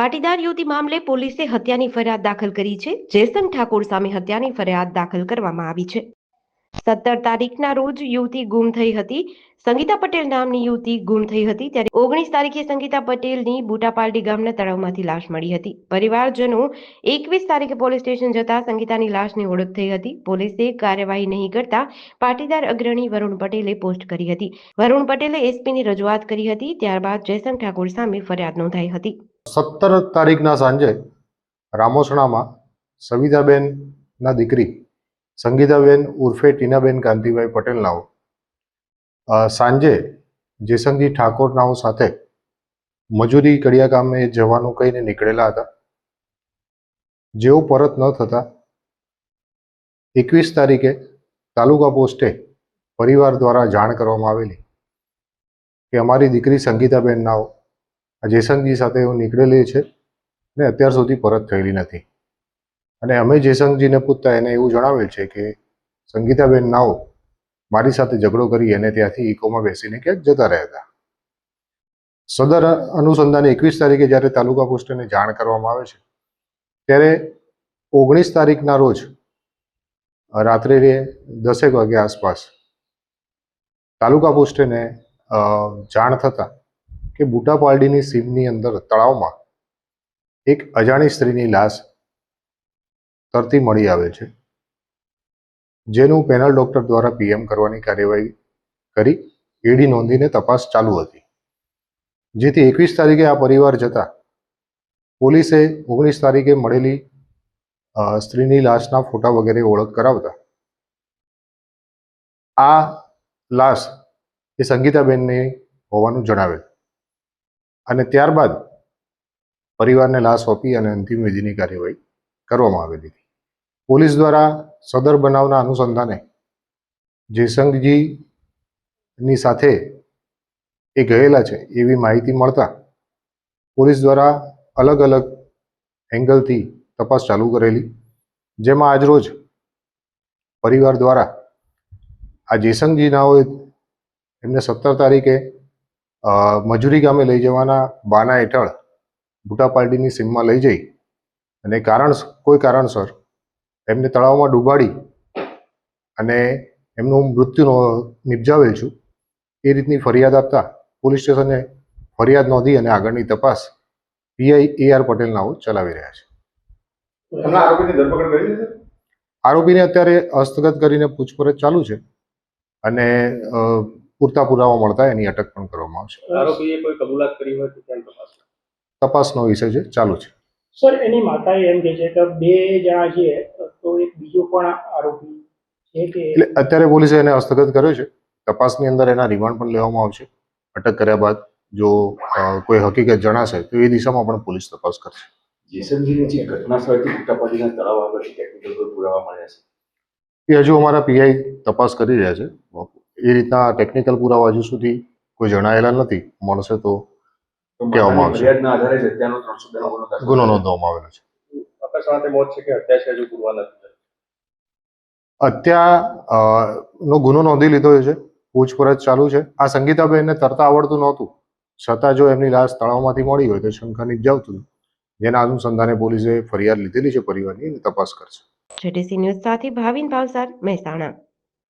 પાટીદાર યુવતી મામલે પોલીસે હત્યાની ફરિયાદ દાખલ કરી છે। જેસંગ ઠાકોર સામે હત્યાની ફરિયાદ દાખલ કરવામાં આવી છે। 17 તારીખના રોજ યુવતી ગુમ થઈ હતી। સંગીતા પટેલ નામની યુવતી ગુમ થઈ હતી, ત્યારે 19 તારીખે સંગીતા પટેલની બુટાપાલડી ગામના તળાવમાંથી લાશ મળી હતી। પરિવારજનો 21 તારીખે પોલીસ સ્ટેશન જતા સંગીતાની લાશની ઓળખ થઈ હતી। પોલીસે કાર્યવાહી નહીં કરતા પાટીદાર અગ્રણી વરુણ પટેલે પોસ્ટ કરી હતી। વરુણ પટેલે એસપીની રજૂઆત કરી હતી। ત્યારબાદ જેસંગ ઠાકોર સામે ફરિયાદ નોંધાઈ હતી। 17 તારીખના સાંજે રામોસણામાં સવિતાબેનના દીકરી સંગીતાબેન ઉર્ફે ટીનાબેન કાંતિભાઈ પટેલનાઓ સાંજે જેસંગજી ઠાકોરનાઓ સાથે મજૂરી કડિયા કામે જવાનું કહીને નીકળેલા હતા। જેઓ પરત ન થતા 21 તારીખે તાલુકા પોસ્ટે પરિવાર દ્વારા જાણ કરવામાં આવેલી કે અમારી દીકરી સંગીતાબેનનાઓ જેસંગજી સાથે એવું નીકળેલી છે ને અત્યાર સુધી પરત થયેલી નથી। અને અમે જેસંગજીને પૂછતા એને એવું જણાવેલ છે કે સંગીતાબેન નાઓ મારી સાથે ઝઘડો કરી અને ત્યાંથી ઇકોમાં બેસીને ક્યાંક જતા રહ્યા હતા। સદર અનુસંધાને 21 તારીખે જ્યારે તાલુકા પોસ્ટને જાણ કરવામાં આવે છે ત્યારે 19 તારીખના રોજ રાત્રે 10 વાગ્યા આસપાસ તાલુકા પોસ્ટને જાણ થતાં કે બુટાપાલડીની સીમની અંદર તળાવમાં એક અજાણી સ્ત્રીની લાશ તરતી મળી આવેલ છે, જેનું પેનલ ડોક્ટર દ્વારા પીએમ કરવાની કાર્યવાહી કરી એડી નોંધીને તપાસ ચાલુ હતી। જેથી 21 તારીખે આ પરિવાર જતા પોલીસે 19 તારીખે મળેલી સ્ત્રીની લાશના ફોટા વગેરે ઓળખ કરાવતા આ લાશ એ સંગીતાબેનની હોવાનું જણાવેલ અને ત્યારબાદ પરિવારને લાશ સોંપી અને અંતિમ વિધિની કાર્યવાહી કરવામાં આવેલી હતી। પોલીસ દ્વારા સદર બનાવના અનુસંધાને જેસંગજીની સાથે એ ગયેલા છે એવી માહિતી મળતા પોલીસ દ્વારા અલગ અલગ એંગલથી તપાસ ચાલુ કરેલી, જેમાં આજરોજ પરિવાર દ્વારા આ જેસંગજીનાઓએ એમને 17 તારીખે મજૂરી કામે લઈ જવાના બહાના હેઠળ બુટાપાલડીની સીમમાં લઈ જઈ અને કોઈ કારણસર એમને તળાવમાં ડૂબાડી અને એમનું મૃત્યુ નિપજાવેલ છું એ રીતની ફરિયાદ આપતા પોલીસ સ્ટેશને ફરિયાદ નોંધી અને આગળની તપાસ પીઆઈ AR પટેલ નાઓ ચલાવી રહ્યા છે। આરોપીની ધરપકડ કરી છે? આરોપીને અત્યારે હસ્તગત કરીને પૂછપરછ ચાલુ છે અને પૂરતા પુરાવા મળતા એની અટક પણ કરવામાં આવશે। આરોપીએ કોઈ કબૂલાત કરી હોય તો કેમ તપાસનો વિષય છે, ચાલુ છે। સર, એની માતાએ એમ કહે છે કે 2 જણા છે તો એક બીજો પણ આરોપી છે કે એટલે અત્યારે પોલીસે એને હસ્તગત કર્યો છે। તપાસની અંદર એના રિમાન્ડ પણ લેવામાં આવશે। અટક કર્યા બાદ જો કોઈ હકીકત જણાશે તો એ દિશામાં પણ પોલીસ તપાસ કરશે। જેસંગજીની જે ઘટના સ્થળથી બુટાપાલડીના તળાવ આગળથી ટેકનિકલ કોઈ પુરાવા મળ્યા છે? એ હજુ અમારા પીઆઈ તપાસ કરી રહ્યા છે। એ રીતના ટેકનિકલ પુરાવા હજુ સુધી કોઈ જણાયેલા નથી, મળશે તો કહેવામાં આવશે। ફરિયાદના આધારે જ હત્યાનો 302 ગુનો નોંધવામાં આવેલો છે। અકસ્માતે મોત છે કે હત્યા છે હજુ પુરવા નથી? હત્યાનો ગુનો નોંધી લીધો છે, પૂછપરછ ચાલુ છે। આ સંગીતાબેનને તરતા આવડતું નહોતું, છતાં જો એમની લાશ તળાવમાંથી મળી હોય તો શંકા નિપજાવતું, જેના અનુસંધાને પોલીસે ફરિયાદ લીધેલી છે પરિવારની, તપાસ કરશે। JTC ન્યૂઝ સાથે ભાવિન ભાવસાર, મહેસાણા।